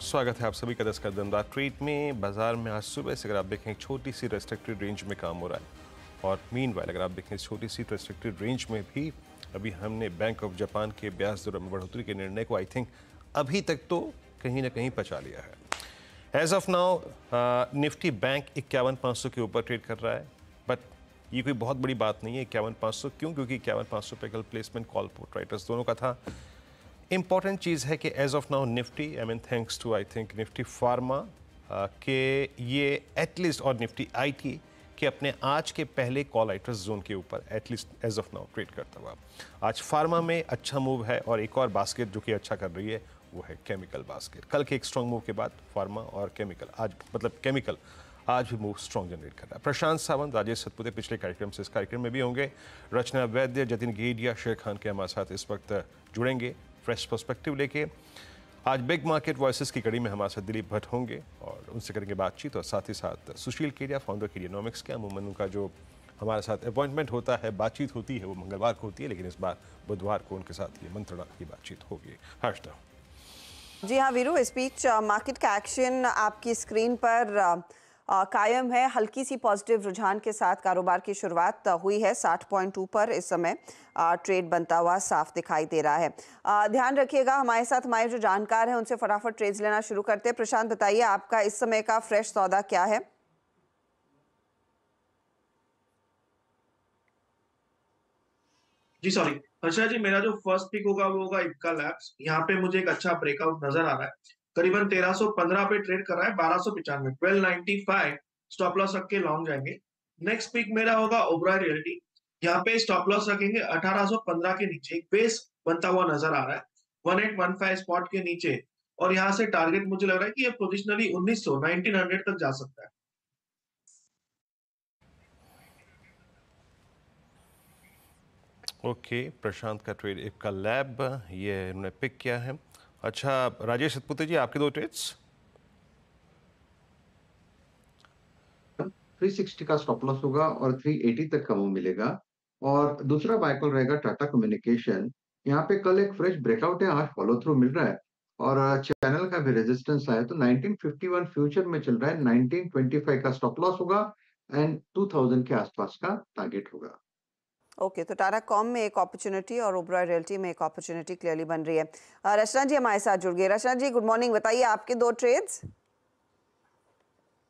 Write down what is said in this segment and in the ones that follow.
स्वागत है आप सभी का 10 का दमदार ट्रेड में। बाजार में आज सुबह से अगर आप देखें एक छोटी सी रेस्ट्रिक्टेड रेंज में काम हो रहा है और मीनवाइल अगर आप देखें इस छोटी सी रेस्ट्रिक्टेड रेंज में भी अभी हमने बैंक ऑफ जापान के ब्याज दरों में बढ़ोतरी के निर्णय को आई थिंक अभी तक तो कहीं ना कहीं पचा लिया है। As of now Nifty Bank 51,500 के ऊपर ट्रेड कर रहा है, बट ये कोई बहुत बड़ी बात नहीं है 51,500। क्यों? क्योंकि 51,500 पे कल प्लेसमेंट कॉल पुट राइटर्स दोनों का था। इंपॉर्टेंट चीज़ है कि as of now Nifty thanks to I think Nifty Pharma के ये एटलीस्ट और निफ्टी आईटी के अपने आज के पहले कॉल राइटर्स जोन के ऊपर at least as of now trade करता हुआ आज फार्मा में अच्छा मूव है। और एक और बास्केट जो कि अच्छा कर रही है वो है केमिकल बास्केट। कल के एक स्ट्रॉन्ग मूव के बाद फार्मा और केमिकल आज केमिकल आज भी मूव स्ट्रॉन्ग जनरेट कर रहा है। प्रशांत सावंत, राजेश सतपुते पिछले कार्यक्रम से इस कार्यक्रम में भी होंगे। रचना वैद्य, जतिन गेडिया, शेर खान के हमारे साथ इस वक्त जुड़ेंगे फ्रेश पर्सपेक्टिव लेके। आज बिग मार्केट वॉइसेस की कड़ी में हमारे साथ दिलीप भट्ट होंगे और उनसे करेंगे बातचीत। और साथ ही साथ सुशील केडिया, फाउंडर केडियानॉमिक्स के। अमूमन उनका जो हमारे साथ अपॉइंटमेंट होता है, बातचीत होती है, वो मंगलवार को होती है, लेकिन इस बार बुधवार को उनके साथ ये मंत्रणा की बातचीत होगी। हर्षदा जी हाँ वीरू, इस बीच मार्केट का एक्शन आपकी स्क्रीन पर कायम है। हल्की सी पॉजिटिव रुझान के साथ कारोबार की शुरुआत हुई है। 60 पॉइंट ऊपर इस समय ट्रेड बनता हुआ साफ दिखाई दे रहा है। ध्यान रखिएगा, हमारे साथ हमारे जो जानकार हैं उनसे फटाफट ट्रेड्स लेना शुरू करते हैं। प्रशांत, बताइए आपका इस समय का फ्रेश सौदा क्या है? जी सॉरी हर्षा जी, मेरा जो फर्स्ट पिक होगा वो होगा इक्का लैब्स। यहाँ पे मुझे एक अच्छा ब्रेकआउट नजर आ रहा है। करीबन 1315 पे ट्रेड कर रहा है। 1295 1295 स्टॉप लॉस रख के लॉन्ग जाएंगे। नेक्स्ट पिक मेरा होगा ओबरॉय रियल्टी। यहाँ पे स्टॉप लॉस रखेंगे 1815 के नीचे। एक बेस बनता हुआ नजर आ रहा है 1815 स्पॉट के नीचे। और यहाँ से टारगेट मुझे लग रहा है कि ये पोजिशनली 1900 तक जा सकता है। ओके, प्रशांत का ट्रेड एक का लैब ये उन्होंने पिक किया है। अच्छा राजेश सतपुते जी, आपके दो ट्रेड्स। 360 का स्टॉप लॉस होगा और 380 तक का मूव मिलेगा। और दूसरा बाय कॉल रहेगा टाटा कम्युनिकेशन। यहाँ पे कल एक फ्रेश ब्रेकआउट है, आज फॉलो थ्रू मिल रहा है और चैनल का भी रेजिस्टेंस है। तो 1951 फ्यूचर में चल रहा है। 1925 का स्टॉप लॉस होगा एंड 2000 के आसपास का टारगेट होगा। ओके, तो टाटा कॉम में एक अपॉर्चुनिटी और ओबरॉय रियल्टी में एक अपॉर्चुनिटी क्लियरली बन रही है। रचना जी हमारे साथ जुड़ गए। रचना जी गुड मॉर्निंग, बताइए आपके दो ट्रेड्स।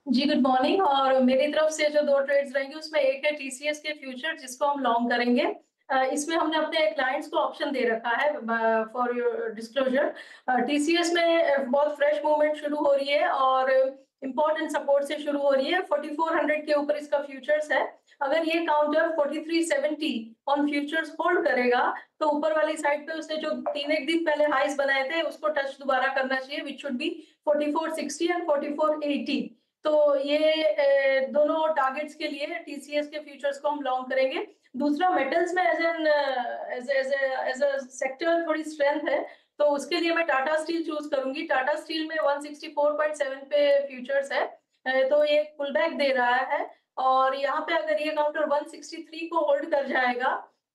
जी गुड मॉर्निंग। और मेरी तरफ से जो दो ट्रेड्स रहेंगे उसमें एक है टीसीएस के फ्यूचर, जिसको हम लॉन्ग करेंगे। इसमें हमने अपने क्लाइंट्स को ऑप्शन दे रखा है फॉर योर डिस्क्लोजर। टीसीएस में बहुत फ्रेश मूवमेंट शुरू हो रही है और इंपॉर्टेंट सपोर्ट से शुरू हो रही है। 4400 के ऊपर इसका फ्यूचर्स है। अगर ये काउंटर 4370 ऑन फ्यूचर्स होल्ड करेगा तो ऊपर वाली साइड पे उसने जो एक दिन पहले हाइस बनाए थे उसको टच दोबारा करना चाहिए, विच शुड बी 4460 एंड 4480। तो ये दोनों टारगेट्स के लिए टीसीएस के फ्यूचर्स को हम लॉन्ग करेंगे। दूसरा मेटल्स में एज अ सेक्टर थोड़ी स्ट्रेंथ है, तो उसके लिए मैं टाटा स्टील चूज करूंगी। टाटा स्टील में 164.7 पे फ्यूचर्स है, तो ये पुल बैक दे रहा है। और यहाँ पे अगर ये काउंटर 163 को होल्ड कर जाएगा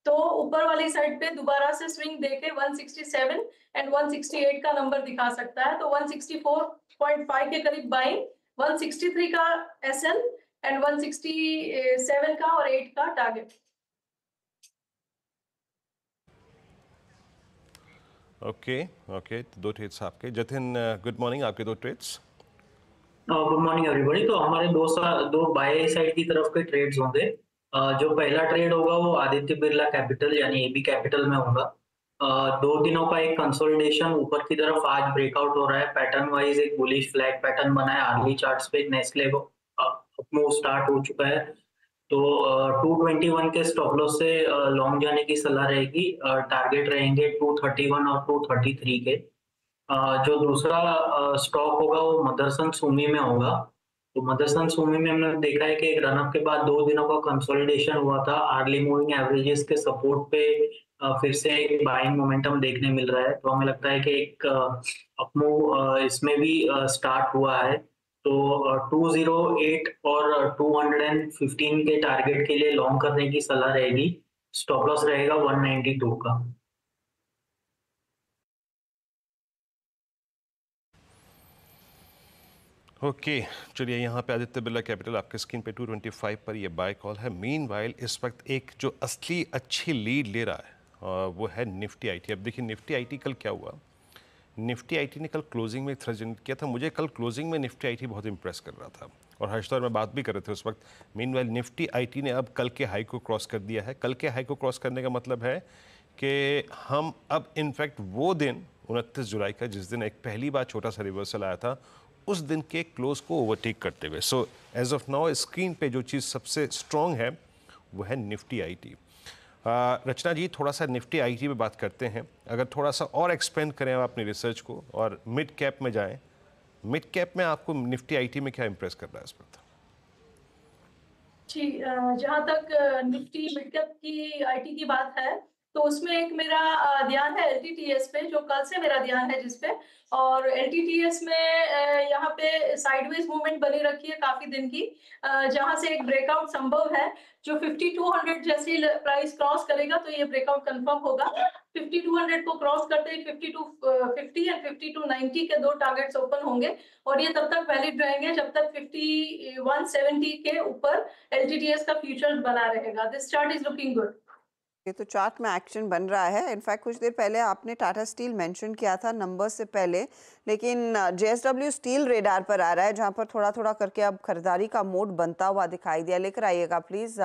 तो ऊपर वाली साइड पे दोबारा से स्विंग देके 167 एंड 168 का नंबर दिखा सकता है। तो 164.5 के करीब बाइंग, 163 का एसएल एंड 167 का और 8 का टारगेट। ओके ओके, दो ट्रेड्स आपके। जतिन गुड मॉर्निंग, आपके दो ट्रेड्स। Good morning everybody. तो हमारे दो बाय साइड की तरफ के ट्रेड्स होंगे। जो पहला ट्रेड होगा वो आदित्य बिरला कैपिटल यानी एबी कैपिटल में होगा। 2 दिनों का एक कंसोलिडेशन ऊपर की तरफ आज ब्रेकआउट हो रहा है। पैटर्न वाइज एक बुलिश फ्लैग पैटर्न बना है। अर्ली चार्ट्स पे नेस्ले को मूव स्टार्ट हो चुका है। तो 221 के स्टॉप लॉस से लॉन्ग जाने की सलाह रहेगी। टारगेट रहेंगे 231 और 233 के। जो दूसरा स्टॉक होगा वो मदरसन सुमी में होगा। तो मदरसन सुमी में हमने देखा है कि एक रनअप के बाद 2 दिनों का कंसोलिडेशन हुआ था। अर्ली मूविंग एवरेजेस के सपोर्ट पे फिर से एक बाइंग मोमेंटम देखने मिल रहा है। तो हमें लगता है कि एक अपमूव इसमें भी स्टार्ट हुआ है। तो 208 और 215 के टारगेट के लिए लॉन्ग करने की सलाह रहेगी। स्टॉप लॉस रहेगा 192 का। ओके चलिए, यहाँ पे आदित्य बिरला कैपिटल आपके स्क्रीन पे 225 पर ये बाय कॉल है। मीनवाइल इस वक्त एक जो असली अच्छी लीड ले रहा है वो है निफ्टी आईटी। अब देखिए निफ्टी आईटी कल क्या हुआ, निफ्टी आईटी ने कल क्लोजिंग में एक थ्रस्ट जनरेट किया था। मुझे कल क्लोजिंग में निफ्टी आईटी बहुत इंप्रेस कर रहा था और हर्ष और मैं बात भी कर रहे थे उस वक्त। मीनवाइल निफ्टी आईटी ने अब कल के हाई को क्रॉस कर दिया है। कल के हाई को क्रॉस करने का मतलब है कि हम अब इनफैक्ट वो दिन 29 जुलाई का जिस दिन एक पहली बार छोटा सा रिवर्सल आया था उस दिन के क्लोज को ओवरटेक करते हुए, so as of now screen पे जो चीज़ सबसे स्ट्रॉन्ग है वो है निफ्टी आईटी। रचना जी थोड़ा सा निफ्टी आईटी पे बात करते हैं, अगर थोड़ा सा और एक्सपेंड करें आप अपनी रिसर्च को और मिड कैप में जाएं, मिड कैप में आपको निफ्टी आईटी में क्या इंप्रेस कर रहा है इस वक्त? जी, जहाँ तक निफ्टी मिड कैप की आईटी की बात है, तो उसमें एक मेरा ध्यान है एलटीटीएस पे, जो कल से मेरा ध्यान है जिस पे। और एलटीटीएस में यहाँ पे साइडवेज मूवमेंट बनी रखी है काफी दिन की, जहाँ से एक ब्रेकआउट संभव है। जो 5200 जैसी प्राइस क्रॉस करेगा तो ये ब्रेकआउट कंफर्म होगा। 5200 को क्रॉस करते ही 5250 एंड 5290 के दो टारगेट्स ओपन होंगे और ये तब तक वैलिड रहेंगे जब तक 5170 के ऊपर एलटीटीएस का फ्यूचर्स बना रहेगा। This chart is looking good. ये तो चार्ट में एक्शन बन रहा है। इनफैक्ट कुछ देर पहले आपने टाटा स्टील मेंशन किया था नंबर से पहले, लेकिन जेएसडब्ल्यू स्टील रेडार पर आ रहा है जहां पर थोड़ा थोड़ा करके अब खरीदारी का मोड बनता हुआ दिखाई दिया। लेकर आइएगा प्लीज़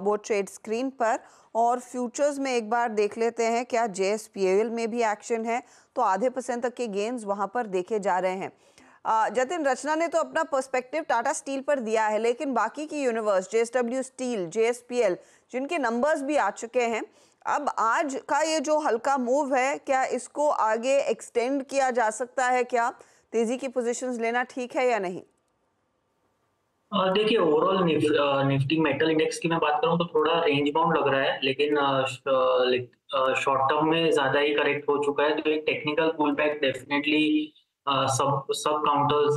वो ट्रेड स्क्रीन पर। और फ्यूचर्स में एक बार देख लेते हैं क्या जेएसपीएल में भी एक्शन है, तो आधे % तक के गेन्स वहां पर देखे जा रहे हैं। जतिन, रचना ने तो अपना पर्सपेक्टिव टाटा स्टील पर दिया है, लेकिन बाकी की यूनिवर्स जेएसडब्ल्यू स्टील, जेएसपीएल जिनके नंबर्स भी आ चुके हैं, अब आज का ये जो हल्का मूव है क्या इसको आगे एक्सटेंड किया जा सकता है? क्या तेजी की पोजीशंस लेना ठीक है या नहीं? देखिए ओवरऑल निफ्टी मेटल इंडेक्स की मैं बात करूं तो थोड़ा रेंज बाउंड लग रहा है, लेकिन शॉर्ट टर्म में ज्यादा ही करेक्ट हो चुका है। तो एक टेक्निकल पुल बैक डेफिनेटली सब काउंटर्स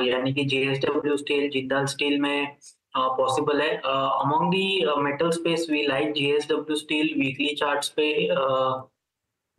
यानी कि जेएसडब्ल्यू स्टील, जिंदाल स्टील में पॉसिबल है। Among the metal space we like JSW steel. Weekly charts पे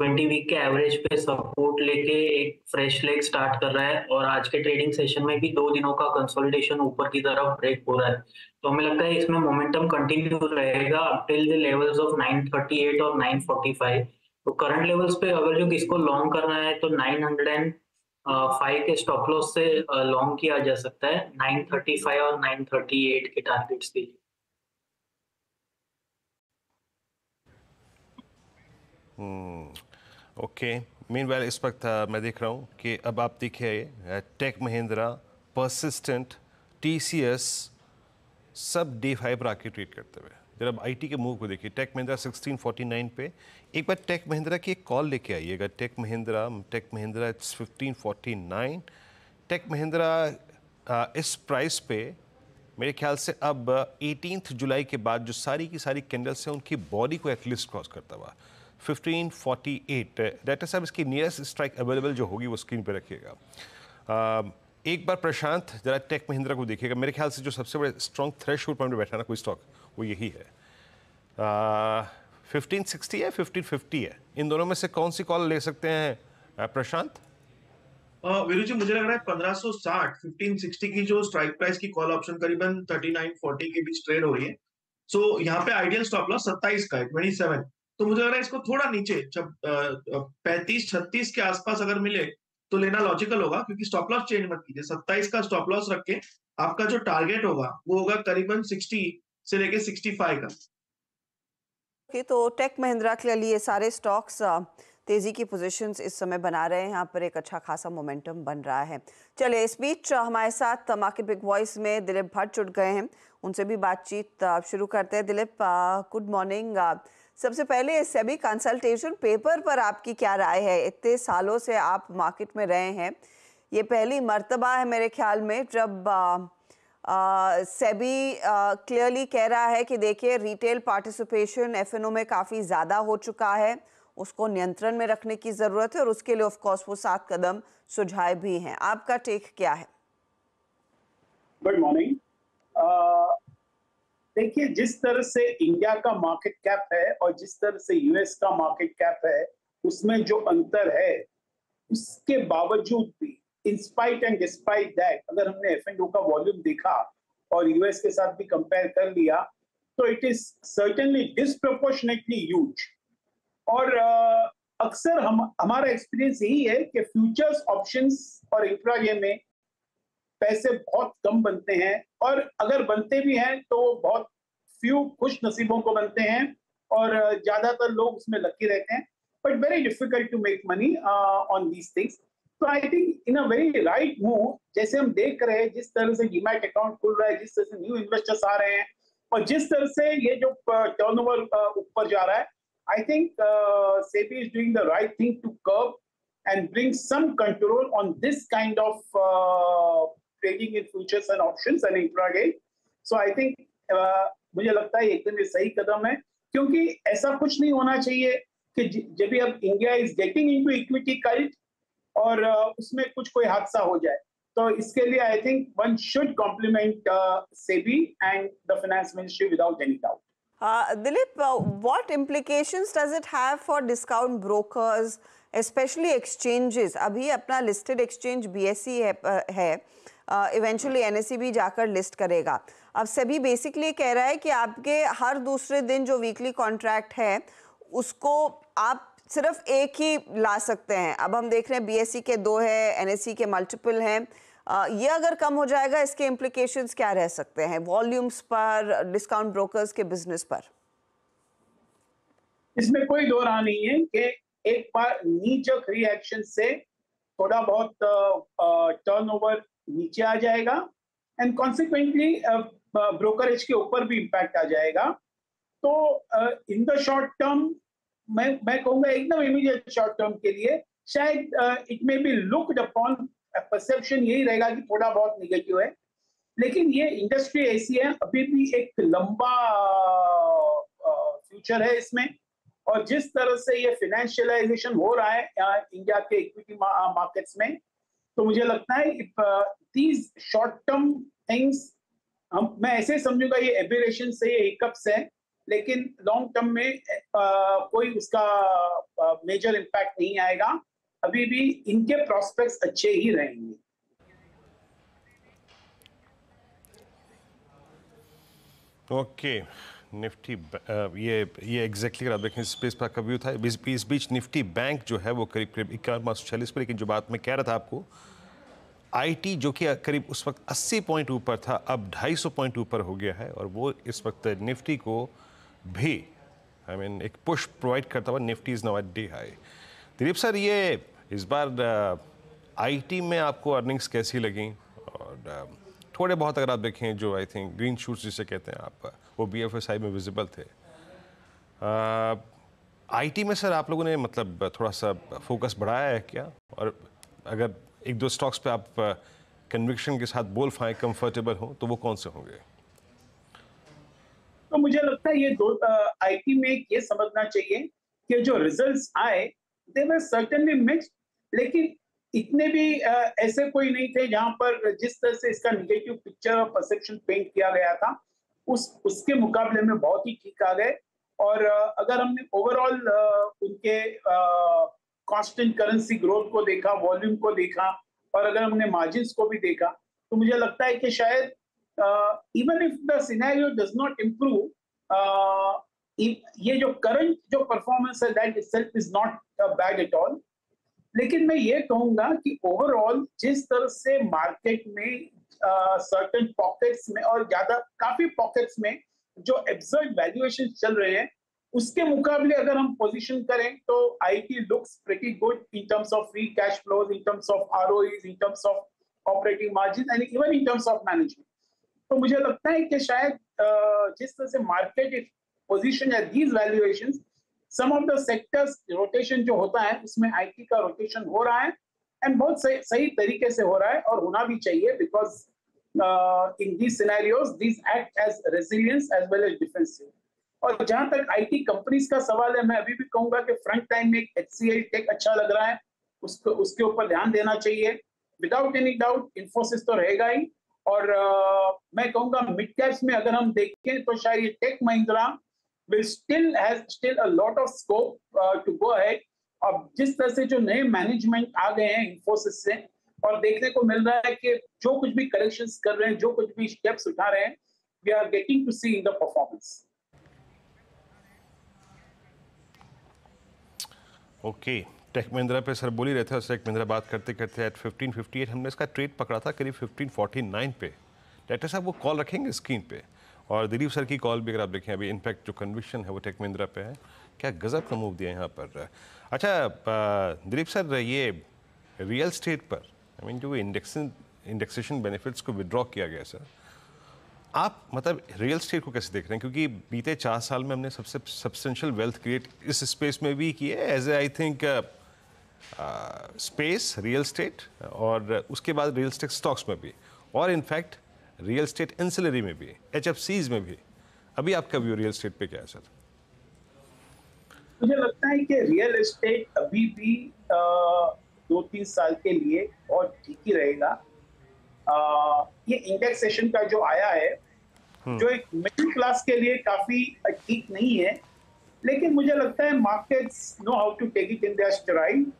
20 वीक के एवरेज पे सपोर्ट लेके एक फ्रेश लेग स्टार्ट कर रहा है और आज के ट्रेडिंग सेशन में भी 2 दिनों का कंसोलिडेशन ऊपर की तरफ ब्रेक हो रहा है। तो हमें लगता है इसमें मोमेंटम कंटिन्यू रहेगा up till the levels of 938 और 945। तो करंट लेवल्स पे अगर जो किसको लॉन्ग करना है तो 905 के स्टॉप लॉस से लॉन्ग किया जा सकता है। 935 और 938 के टारगेट्स दीजिए। ओके, मीनवाइल इस वक्त मैं देख रहा हूँ कि अब आप देखिए टेक महिंद्रा, परसिस्टेंट, टीसीएस सब डे 5 पर आके ट्रेड करते हुए। जब आप आईटी के मूव को देखिए, टेक महिंद्रा 1649 पे, एक बार टेक महिंद्रा की एक कॉल लेके आइएगा। Tech Mahindra it's 1549। Tech Mahindra इस प्राइस पे मेरे ख्याल से अब 18 जुलाई के बाद जो सारी की सारी कैंडल्स हैं उनकी बॉडी को एटलीस्ट क्रॉस करता हुआ 1548। डायरेक्टर साहब इसकी नियरेस्ट स्ट्राइक अवेलेबल जो होगी वो स्क्रीन पे रखिएगा। एक बार प्रशांत जरा टेक महिंद्रा को देखिएगा। मेरे ख्याल से जो सबसे बड़े स्ट्रॉन्ग थ्रेशोल्ड पॉइंट पे बैठा ना कोई स्टॉक वो यही है। 1560 है, 1550 है, इन दोनों में से कौन सी कॉल ले सकते हैं प्रशांत? वीरू जी मुझे लग रहा है 1560 1560 की जो स्ट्राइक प्राइस की कॉल ऑप्शन करीबन 3940 के बीच ट्रेड हो रही है। सो यहाँ पे आइडियल स्टॉप लॉस 27 का है, 27। तो मुझे लग रहा है इसको थोड़ा नीचे 35-36 के आसपास अगर मिले तो लेना लॉजिकल होगा, क्योंकि स्टॉप लॉस चेंज मत कीजिए। 27 का स्टॉप लॉस रख के आपका जो टारगेट होगा वो होगा करीबन 60 से लेके 65 का। तो टेक महिंद्रा के लिए सारे स्टॉक्स तेजी की पोजीशंस इस समय बना रहे हैं। यहाँ पर एक अच्छा खासा मोमेंटम बन रहा है। चलिए, इस बीच हमारे साथ मार्केट बिग वॉइस में दिलीप भट्ट जुड़ गए हैं, उनसे भी बातचीत शुरू करते हैं। Dilip, good morning. सबसे पहले सेबी कंसल्टेशन पेपर पर आपकी क्या राय है? इतने सालों से आप मार्केट में रहे हैं, ये पहली मर्तबा है मेरे ख्याल में जब सेबी क्लियरली कह रहा है कि देखिए रिटेल पार्टिसिपेशन एफएनओ में काफ़ी ज़्यादा हो चुका है, उसको नियंत्रण में रखने की ज़रूरत है और उसके लिए ऑफ कोर्स वो 7 कदम सुझाए भी हैं। आपका टेक क्या है? Good morning. देखिए, जिस तरह से इंडिया का मार्केट कैप है और जिस तरह से यूएस का मार्केट कैप है, उसमें जो अंतर है, उसके बावजूद भी in spite and despite that अगर हमने F&O का वॉल्यूम देखा और यूएस के साथ भी कंपेयर कर लिया तो it is certainly disproportionately huge. और अक्सर हमारा एक्सपीरियंस यही है कि फ्यूचर्स ऑप्शंस और इंट्राडे में पैसे बहुत कम बनते हैं, और अगर बनते भी हैं तो बहुत फ्यू खुश नसीबों को बनते हैं और ज्यादातर लोग उसमें लकी रहते हैं, but very difficult to make money on these things. तो I think in a very right move, जैसे हम देख रहे हैं जिस तरह से डीमैट अकाउंट खुल रहा है, जिस तरह से न्यू इन्वेस्टर्स आ रहे हैं और जिस तरह से ये जो टर्नओवर ऊपर जा रहा है, I think SEBI is doing the right thing to curb and bring some control on this kind of trading in futures and options and intraday. So I think मुझे लगता है एकदम ये सही कदम है, क्योंकि ऐसा कुछ नहीं होना चाहिए कि जब भी अब India is getting into equity cult और उसमें कोई हादसा हो जाए। तो इसके लिए I think one should compliment SEBI and the finance ministry without any doubt. Dilip, what implications does it have for discount brokers, especially exchanges? अभी अपना listed exchange BSE है, eventually NSE भी जाकर लिस्ट करेगा। अब सभी बेसिकली कह रहा है कि आपके हर दूसरे दिन जो वीकली कॉन्ट्रैक्ट है उसको आप सिर्फ एक ही ला सकते हैं। अब हम देख रहे हैं BSE के 2 है, NSE के मल्टीपल हैं। ये अगर कम हो जाएगा, इसके इम्प्लीकेशंस क्या रह सकते हैं वॉल्यूम्स पर, डिस्काउंट ब्रोकर्स के बिजनेस पर? इसमें कोई दो राह नहीं है कि एक बार नीचक रिएक्शन से थोड़ा बहुत टर्नओवर नीचे आ जाएगा एंड कॉन्सिक्वेंटली ब्रोकरेज के ऊपर भी इम्पैक्ट आ जाएगा। तो इन द शॉर्ट टर्म मैं कहूँगा एकदम इमीडिएट शॉर्ट टर्म के लिए शायद it may be looked upon, perception यही रहेगा कि थोड़ा बहुत निगेटिव है, लेकिन ये इंडस्ट्री ऐसी है, अभी भी एक लंबा फ्यूचर है इसमें। और जिस तरह से ये फाइनेंशियलाइजेशन हो रहा है इंडिया के इक्विटी मार्केट्स में, तो मुझे लगता है दीज शॉर्ट टर्म थिंग्स मैं ऐसे समझूंगा ये एबेरेशन से, ये हिकअप्स है, लेकिन लॉन्ग टर्म में कोई उसका मेजर इम्पैक्ट नहीं आएगा। अभी भी इनके प्रोस्पेक्ट्स अच्छे ही रहेंगे। ओके, निफ्टी ये एग्जैक्टली अगर आप देखें स्पेस पर कभी था इस बीच निफ्टी बैंक जो है वो करीब 5146 पर, लेकिन जो बात मैं कह रहा था आपको, आईटी जो कि करीब उस वक्त 80 पॉइंट ऊपर था, अब 250 पॉइंट ऊपर हो गया है और वो इस वक्त निफ्टी को भी एक पुश प्रोवाइड करता हुआ Nifty is now at day high. Dilip sir, ये इस बार आईटी में आपको अर्निंग्स कैसी लगी? और थोड़े बहुत अगर आप देखें जो आई थिंक ग्रीन शूट्स जिसे कहते हैं आप, वो BFSI में विजिबल थे। आईटी में सर आप लोगों ने मतलब थोड़ा सा फोकस बढ़ाया है क्या? और अगर एक दो स्टॉक्स पे आप कन्विक्शन के साथ बोल पाएं, कंफर्टेबल हो, तो वो कौन से होंगे? तो मुझे लगता है ये दो आईटी में ये समझना चाहिए कि जो रिजल्ट्स आए दे वर सर्टेनली मिक्स्ड, लेकिन इतने भी ऐसे कोई नहीं थे जहां पर जिस तरह से इसका नेगेटिव पिक्चर और परसेप्शन पेंट किया गया था उसके मुकाबले में बहुत ही ठीक आ गए। और अगर हमने ओवरऑल उनके कांस्टेंट करेंसी ग्रोथ को देखा, वॉल्यूम को देखा, और अगर हमने मार्जिन्स को भी देखा, तो मुझे लगता है कि शायद even if the scenario does not improve, ये जो करंट जो परफॉर्मेंस है that itself is not bad at all. लेकिन मैं ये कहूंगा कि ओवरऑल जिस तरह से मार्केट में सर्टेन पॉकेट्स में और काफी पॉकेट्स में जो एब्सर्ड वैल्यूएशन चल रहे हैं, उसके मुकाबले अगर हम पोजीशन करें तो IT looks pretty good in terms of free cash flows, in terms of ROEs, in terms of operating margin and even in terms of management. तो मुझे लगता है कि शायद जिस तरह से मार्केट पोजीशन है these valuations, some of the sectors rotation जो होता है उसमें आईटी का रोटेशन हो रहा है एंड बहुत सही तरीके से हो रहा है और होना भी चाहिए, because in these scenarios these act as resilience as well as defensive. और जहां तक आईटी कंपनीज का सवाल है, मैं अभी भी कहूंगा कि फ्रंट लाइन में एक HCL टेक अच्छा लग रहा है, उसके ऊपर ध्यान देना चाहिए। विदाउट एनी डाउट इन्फोसिस तो रहेगा ही, और मैं कहूंगा मिड कैप्स में अगर हम देखें तो शायद ये Tech Mahindra will still a lot of scope to go ahead। अब जिस तरह से जो नए मैनेजमेंट आ गए हैं इन्फोसिस से, और देखने को मिल रहा है कि जो कुछ भी करेक्शंस कर रहे हैं, जो कुछ भी स्टेप्स उठा रहे हैं, we are getting to see in the performance. Okay, Tech Mahindra पे सर बोल ही रहे थे, और टेक महिंद्रा बात करते करते एट 1558 हमने इसका ट्रेड पकड़ा था करीब 1549 पे। डायरेक्टर साहब वो कॉल रखेंगे स्क्रीन पे, और दिलीप सर की कॉल भी अगर आप देखें अभी, इनफैक्ट जो कन्विक्शन है वो टेक महिंद्रा पे है। क्या गजब का मूव दिया यहाँ पर। अच्छा दिलीप सर, ये रियल स्टेट पर आई मीन जो इंडेक्सेशन बेनिफिट्स को विड्रॉ किया गया सर, आप मतलब रियल स्टेट को कैसे देख रहे हैं? क्योंकि बीते 4 साल में हमने सबसे सब्सटेंशियल वेल्थ क्रिएट इस स्पेस में भी की है, as a I think space real estate, और उसके बाद रियल स्टेट स्टॉक्स में भी, और इनफैक्ट रियल स्टेट एंसिलरी में भी, HFCs में भी। अभी आपका व्यू रियल स्टेट पे क्या है सर? मुझे लगता है कि रियल एस्टेट अभी भी 2-3 साल के लिए बहुत ठीक ही रहेगा। ये इंडेक्सेशन का जो आया है, जो एक मिडिल क्लास के लिए काफी ठीक नहीं है, लेकिन मुझे लगता है markets know how to take it in their stride,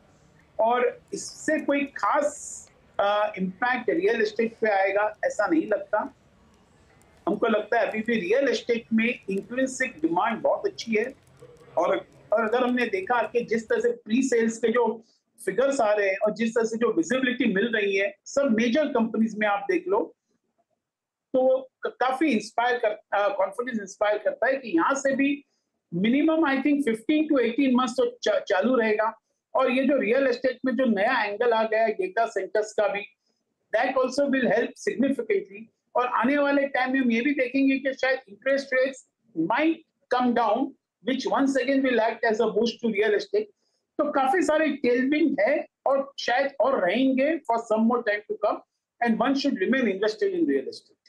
और इससे कोई खास इम्पैक्ट रियल एस्टेट पे आएगा ऐसा नहीं लगता। हमको लगता है अभी भी रियल एस्टेट में इंट्रिंसिक डिमांड बहुत अच्छी है, और अगर हमने देखा कि जिस तरह से प्री सेल्स के जो फिगर्स आ रहे हैं और जिस तरह से जो विजिबिलिटी मिल रही है सब मेजर कंपनीज में, आप देख लो, तो काफी इंस्पायर कॉन्फिडेंस इंस्पायर करता है कि यहाँ से भी minimum I think 15 to 18 months तो चालू रहेगा। और ये जो रियल एस्टेट में जो नया एंगल आ गया है डेटा सेंटर्स का भी, that also will help significantly. और आने वाले टाइम में हम ये भी देखेंगे कि शायद interest rates might come down, which once again will act as a boost to real estate। तो काफी सारे टेलविंड है और शायद और रहेंगे for some more time to come, and one should remain invested in real estate।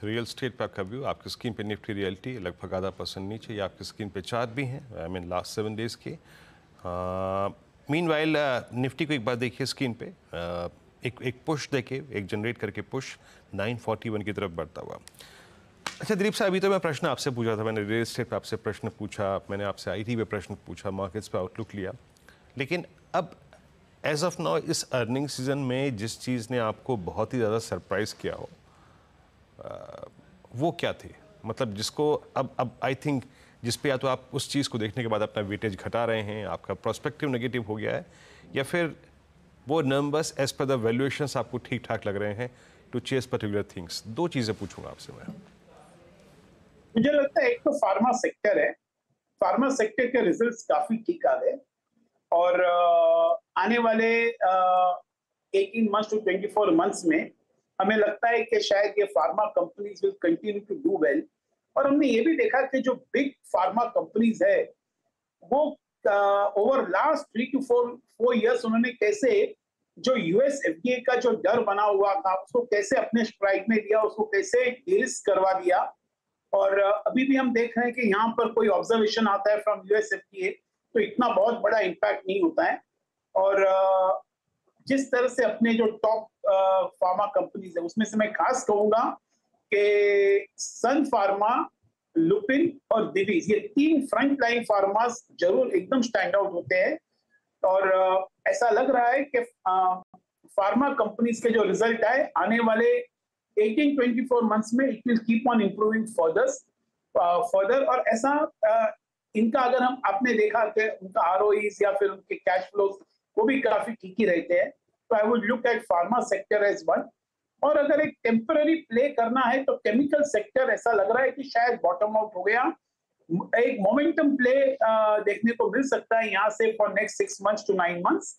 Real estate पर आपका व्यू, आपकी स्क्रीन पे निफ्टी रियल्टी लगभग ½ % नीचे, या आपकी स्क्रीन पे चार्ट भी हैं, आई मीन लास्ट 7 डेज के। मीनवाइल निफ्टी को एक बार देखिए स्क्रीन पे, एक पुश देखे, एक जनरेट करके पुश 941 की तरफ बढ़ता हुआ। अच्छा दिलीप साहब, अभी तो मैं प्रश्न आपसे पूछा था, मैंने रियल एस्टेट पे आपसे प्रश्न पूछा, मैंने आपसे IT पे प्रश्न पूछा, मार्केट्स पे आउटलुक लिया, लेकिन अब एज ऑफ नाउ इस अर्निंग सीजन में जिस चीज़ ने आपको बहुत ही ज़्यादा सरप्राइज किया हो, वो क्या थी? मतलब जिसको अब आई थिंक जिस पे या तो आप उस चीज़ को देखने के बाद अपना वेटेज घटा रहे हैं, आपका प्रोस्पेक्टिव नेगेटिव हो गया है, या फिर वो numbers as per the valuations आपको ठीक ठाक लग रहे हैं टू चेस पर्टिकुलर थिंग्स? 2 चीज़ें पूछूंगा आपसे मैं। मुझे लगता है एक तो फार्मा सेक्टर है, फार्मा सेक्टर के रिजल्ट्स काफी ठीक आ गए, और आने वाले 18 months to 24 months में हमें लगता है कि शायद ये pharma companies will continue to do well. और हमने ये भी देखा कि जो बिग फार्मा कंपनीज है वो ओवर लास्ट 3 to 4 years उन्होंने कैसे जो US FDA का जो डर बना हुआ था उसको कैसे अपने स्ट्राइक में लिया, उसको कैसे डीलिस्ट करवा दिया। और अभी भी हम देख रहे हैं कि यहाँ पर कोई ऑब्जर्वेशन आता है फ्रॉम US FDA तो इतना बहुत बड़ा इम्पैक्ट नहीं होता है। और जिस तरह से अपने जो टॉप फार्मा कंपनीज है उसमें से मैं खास कहूंगा कि सन फार्मा, लुपिन और दिवीज, ये 3 फ्रंट लाइन फार्मास जरूर एकदम स्टैंड आउट होते हैं। और ऐसा लग रहा है कि फार्मा कंपनीज के जो रिजल्ट आए आने वाले 18-24 मंथ्स में it will keep on improving further. और ऐसा इनका अगर हम आपने देखा कि उनका ROEs या फिर उनके कैश फ्लोज वो भी काफी ठीक ही रहते हैं, तो I would look at pharma sector as one. और अगर एक टेम्पररी प्ले करना है तो केमिकल सेक्टर ऐसा लग रहा है कि शायद बॉटम आउट हो गया, एक मोमेंटम प्ले देखने को मिल सकता है यहाँ से for next 6 months to 9 months।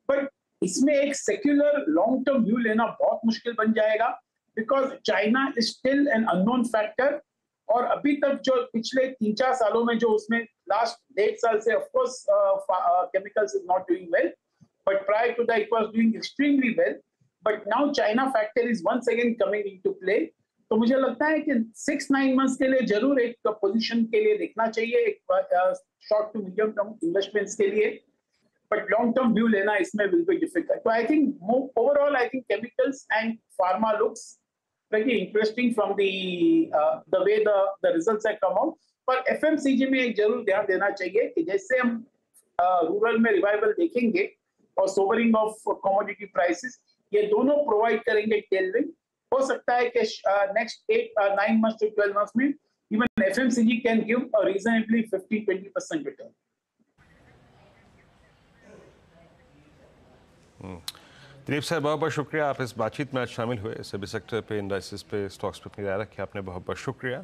But इसमें एक सेक्युलर लॉन्ग टर्म व्यू लेना बहुत मुश्किल बन जाएगा, because China is still an unknown factor. और अभी तक जो पिछले 3-4 सालों में जो उसमें लास्ट 1.5 साल से of course chemicals is not doing well, but prior to that it was doing extremely well, but now China factor is once again coming into play. तो मुझे लगता है कि 6-9 मंथ्स के लिए जरूर एक पोजीशन के लिए देखना चाहिए, एक short to medium term investments के लिए, बट लॉन्ग टर्म व्यू लेना इसमें विल बी डिफिकल्ट। तो I think overall I think chemicals and pharma looks pretty interesting from the way the results have come out। पर FMCG में एक जरूर ध्यान देना चाहिए कि जैसे हम रूरल में रिवाइवल देखेंगे और सोवरिंग ऑफ कमोडिटी प्राइसेस, ये दोनों प्रोवाइड करेंगे टेलविंड। हो सकता है कि नेक्स्ट 9 months to 12 months में even FMCG can give a reasonably 15-20% return. Dilip sir, बहुत बहुत शुक्रिया, आप इस बातचीत में आज शामिल हुए। सभी सेक्टर पे, इंडस्ट्रीज पे, स्टॉक्स पे अपनी राय रखी आपने, बहुत बहुत शुक्रिया।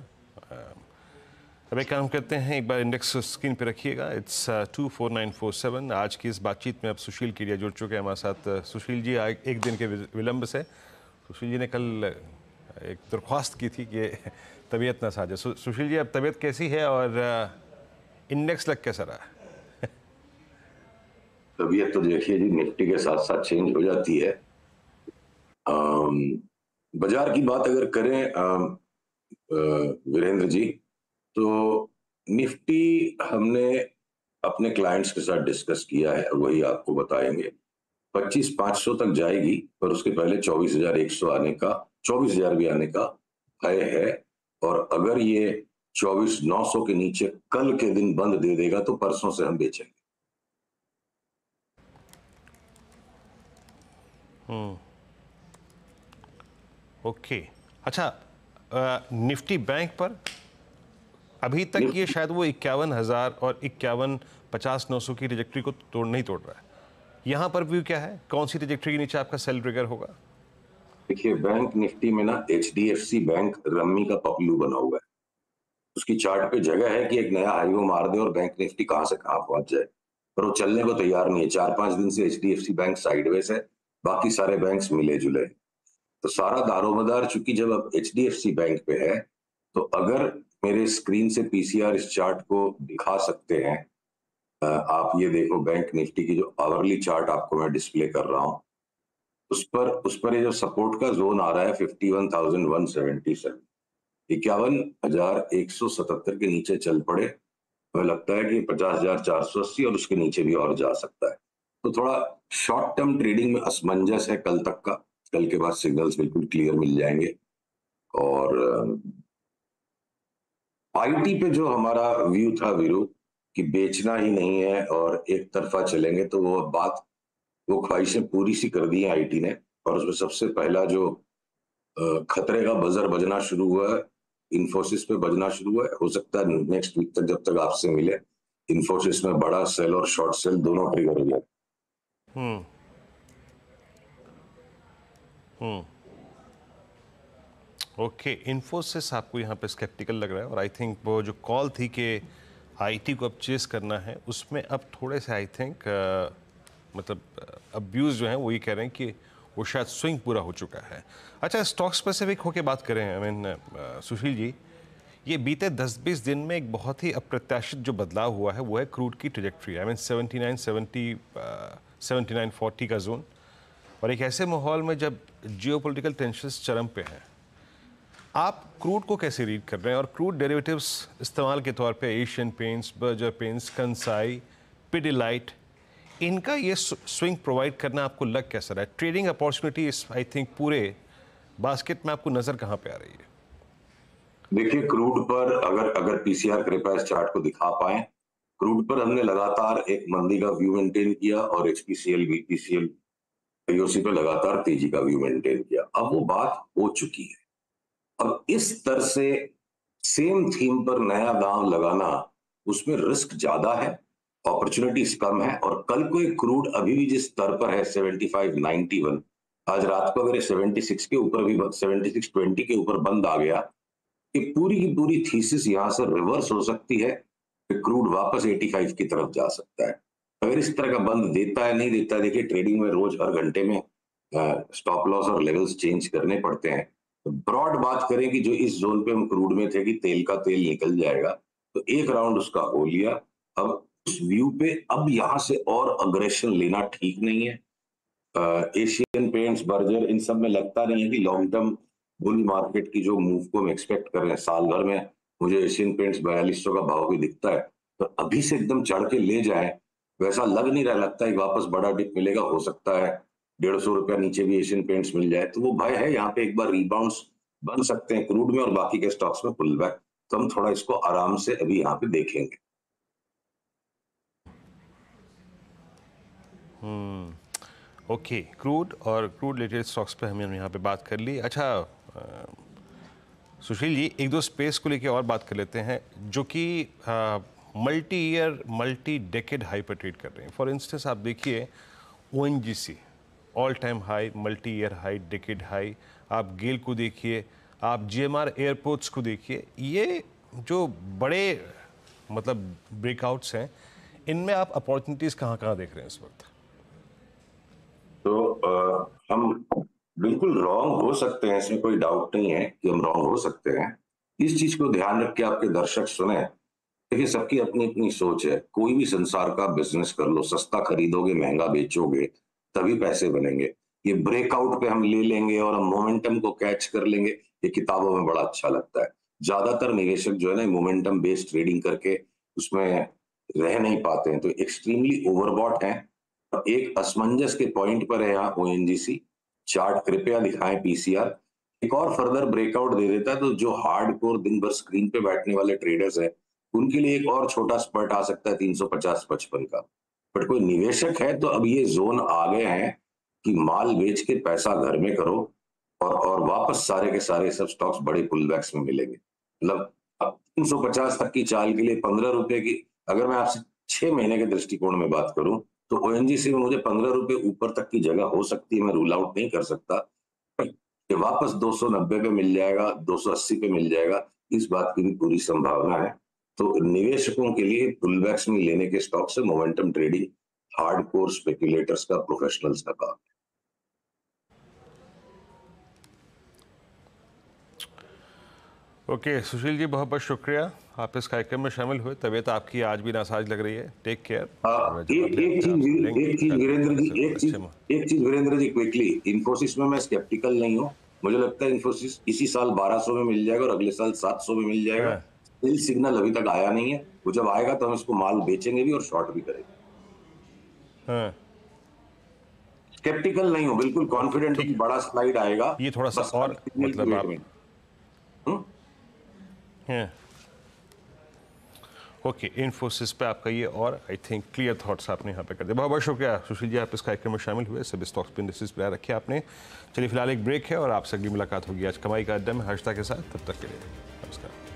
अब एक काम करते हैं, एक बार इंडेक्स स्क्रीन पे रखिएगा। इट्स 24947। आज की इस बातचीत में अब सुशील केडिया जुड़ चुके हैं हमारे साथ। सुशील जी, एक दिन के विलंब से, सुशील जी ने कल एक दरख्वास्त की थी कि तबीयत ना साझे। सुशील जी, अब तबीयत कैसी है और इंडेक्स लग कैसा रहा है? तबीयत तो देखिए जी, निफ्टी के साथ साथ चेंज हो जाती है। बाजार की बात अगर करें वीरेंद्र जी, तो निफ्टी हमने अपने क्लाइंट्स के साथ डिस्कस किया है, वही आपको बताएंगे। 25,500 तक जाएगी, पर उसके पहले 24,100 आने का, 24,000 भी आने का भय है। और अगर ये 24,900 के नीचे कल के दिन बंद दे देगा तो परसों से हम बेचेंगे। ओके, अच्छा, निफ्टी बैंक पर अभी तक ये शायद वो 51,000 और 51,50,900 की ट्रैजेक्टरी को नहीं तोड़ रहा है। यहाँ पर व्यू क्या है, कौन सी ट्रैजेक्टरी के नीचे आपका सेल ट्रिगर होगा? देखिए, बैंक निफ्टी में ना HDFC बैंक रम्मी का पपलू बना हुआ है। उसकी चार्ट पे जगह है कि एक नया हाईवे मार दे और बैंक निफ्टी कहां से कहां पहुंच जाए, पर वो चलने को तैयार नहीं है। 4-5 दिन से HDFC बैंक साइडवेज है, बाकी सारे बैंक्स मिले जुले। तो सारा दारोमदार चूंकि जब अब HDFC बैंक पे है, तो अगर मेरे स्क्रीन से पीसीआर इस चार्ट को दिखा सकते हैं, आप ये देखो, बैंक निफ्टी की जो आवरली चार्ट आपको मैं डिस्प्ले कर रहा हूं, उस पर ये जो सपोर्ट का जोन आ रहा है 51,177, 51,177 के नीचे चल पड़े, हमें लगता है कि 50,480 और उसके नीचे भी और जा सकता है। तो थोड़ा शॉर्ट टर्म ट्रेडिंग में असमंजस है कल तक का। कल के बाद सिग्नल्स बिल्कुल क्लियर मिल जाएंगे। और आईटी पे जो हमारा व्यू था वीरू, कि बेचना ही नहीं है और एक तरफा चलेंगे, तो वो ख्वाहिशें पूरी सी कर दी है आईटी ने। और उसमें सबसे पहला जो खतरे का बजर बजना शुरू हुआ है, इन्फोसिस पे बजना शुरू हुआ है। हो सकता है नेक्स्ट वीक तक, जब तक आपसे मिले, इन्फोसिस में बड़ा सेल और शॉर्ट सेल दोनों ट्रिगर हो जाए। ओके, इन्फोसिस आपको यहाँ पे स्केप्टिकल लग रहा है, और आई थिंक वो जो कॉल थी कि आईटी को अब चेस करना है, उसमें अब थोड़े से आई थिंक मतलब अब्यूज़ जो हैं वो ये कह रहे हैं कि वो शायद स्विंग पूरा हो चुका है। अच्छा, स्टॉक स्पेसिफिक होके बात करें, आई मीन सुशील जी, ये बीते 10-20 दिन में एक बहुत ही अप्रत्याशित जो बदलाव हुआ है वो है क्रूड की ट्रैजेक्टरी। आई मीन 79-70, 79-40 का जोन, और एक ऐसे माहौल में जब जियोपॉलिटिकल टेंशन्स चरम पे हैं, आप क्रूड को कैसे रीड कर रहे हैं? और क्रूड डेरिवेटिव्स इस्तेमाल के तौर पे Asian paints, Berger paints, Kansai, Pidilite, इनका ये स्विंग प्रोवाइड करना आपको लग कैसा रहा है? ट्रेडिंग अपॉर्चुनिटी इस आई थिंक पूरे बास्केट में आपको नजर कहाँ पे आ रही है? देखिए, क्रूड पर अगर पीसीआर कृपया इस चार्ट को दिखा पाए, क्रूड पर हमने लगातार एक मंदी का व्यू मेंटेन किया और HPCL, BPCL, IOC पे लगातार तेजी का व्यू मेंटेन किया। अब वो बात हो चुकी है। अब इस तरह से सेम थीम पर नया दांव लगाना, उसमें रिस्क ज्यादा है, अपॉर्चुनिटीज कम है। और कल को एक क्रूड अभी भी जिस स्तर पर है 75-91, आज रात को अगर 76 के ऊपर भी 76-20 के ऊपर बंद आ गया, कि पूरी की पूरी थीसिस यहां से रिवर्स हो सकती है कि क्रूड वापस 85 की तरफ जा सकता है। अगर इस तरह का बंद देता है, नहीं देता है, देखिए ट्रेडिंग में रोज हर घंटे में स्टॉप लॉस और लेवल्स चेंज करने पड़ते हैं। तो ब्रॉड बात करें कि जो इस जोन पे हम क्रूड में थे कि तेल का तेल निकल जाएगा, तो एक राउंड उसका हो लिया। अब उस व्यू पे अब यहां से और अग्रेशन लेना ठीक नहीं है। एशियन पेंट्स, बर्जर, इन सब में लगता नहीं है कि लॉन्ग टर्म बुल मार्केट की जो मूव को हम एक्सपेक्ट कर रहे हैं साल भर में, मुझे एशियन पेंट्स 4200 का भाव भी दिखता है, तो अभी से एकदम चढ़ के ले जाए वैसा लग नहीं रहा। लगता है वापस बड़ा डिप मिलेगा, हो सकता है 150 रुपया नीचे भी एशियन पेंट्स मिल जाए। तो वो भय है, यहाँ पे एक बार रिबाउंड्स बन सकते हैं क्रूड में और बाकी के स्टॉक्स में पुल बैक। तो हम थोड़ा इसको आराम से अभी यहाँ पे देखेंगे। ओके, क्रूड और क्रूड रिलेटेड स्टॉक्स पे हमने यहाँ पे बात कर ली। अच्छा सुशील जी, एक दो स्पेस को लेके और बात कर लेते हैं जो कि multi year multi decade high पर ट्रेड कर रहे हैं। फॉर इंस्टेंस आप देखिए ONGC all time high, multi year high, decade high. आप गेल को देखिए, आप GMR एयरपोर्ट्स को देखिए। ये जो बड़े मतलब ब्रेकआउट्स हैं, इनमें आप अपॉर्चुनिटीज़ कहाँ कहाँ देख रहे हैं इस वक्त? तो हम बिल्कुल रॉन्ग हो सकते हैं, इसमें कोई डाउट नहीं है कि हम रॉन्ग हो सकते हैं। इस चीज को ध्यान रख के आपके दर्शक सुने। देखिए, सबकी अपनी अपनी सोच है। कोई भी संसार का बिजनेस कर लो, सस्ता खरीदोगे महंगा बेचोगे तभी पैसे बनेंगे। ये ब्रेकआउट पे हम ले लेंगे और हम मोमेंटम को कैच कर लेंगे, ये किताबों में बड़ा अच्छा लगता है। ज्यादातर निवेशक जो है ना मोमेंटम बेस्ड ट्रेडिंग करके उसमें रह नहीं पाते हैं, तो एक्सट्रीमली ओवरबॉट हैं। और एक असमंजस के पॉइंट पर है यहाँ ONGC। चार्ट कृपया दिखाएं PCR। एक और फर्दर ब्रेकआउट दे देता है तो जो हार्डकोर दिन भर स्क्रीन पे बैठने वाले ट्रेडर्स हैं उनके लिए एक और छोटा स्पर्ट आ सकता है 350-55 का। बट कोई निवेशक है तो अब ये जोन आ गए हैं कि माल बेच के पैसा घर में करो और वापस सारे के सारे सब स्टॉक्स बड़े पुलबैक्स में मिलेंगे। मतलब अब 350 तक की चाल के लिए 15 रुपए की, अगर मैं आपसे 6 महीने के दृष्टिकोण में बात करूं तो ONGC में मुझे 15 रुपए ऊपर तक की जगह हो सकती है, मैं रूल आउट नहीं कर सकता। कि वापस 290 पे मिल जाएगा, 280 पे मिल जाएगा, इस बात की भी पूरी संभावना है। तो निवेशकों के लिए पुलबैक्स में लेने के स्टॉक से मोमेंटम ट्रेडिंग हार्डकोर स्पेक्युलेटर्स का, प्रोफेशनल्स का काम। ओके सुशील जी, बहुत बहुत शुक्रिया, आप इस कार्यक्रम में शामिल हुए। तबीयत आपकी आज भी नासाज लग रही है, टेक केयर। एक चीज वीरेंद्र जी क्विकली, इन्फोसिस में मैं स्केप्टिकल नहीं हूँ। मुझे लगता है इन्फोसिस इसी साल 1200 में मिल जाएगा और अगले साल 700 में मिल जाएगा। सेल सिग्नल अभी तक आया नहीं है, वो जब आएगा तो हम इसको माल बेचेंगे भी और शॉर्ट भी करेंगे। स्केप्टिकल नहीं हूँ, बिल्कुल कॉन्फिडेंट हूँ कि बड़ा स्लाइड आएगा। ये थोड़ा सा और मतलब आप ओके, इन्फोसिस पे आपका ये और आई थिंक क्लियर थॉट्स आपने यहाँ पे कर दिए। बहुत बहुत शुक्रिया सुशील जी, आप इस कार्यक्रम में शामिल हुए। सभी स्टॉक्स पे इंडेक्सेस पे रखे आपने। चलिए फिलहाल एक ब्रेक है और आपसे अगली मुलाकात होगी आज कमाई का अड्डा में हर्षता के साथ। तब तक के लिए नमस्कार।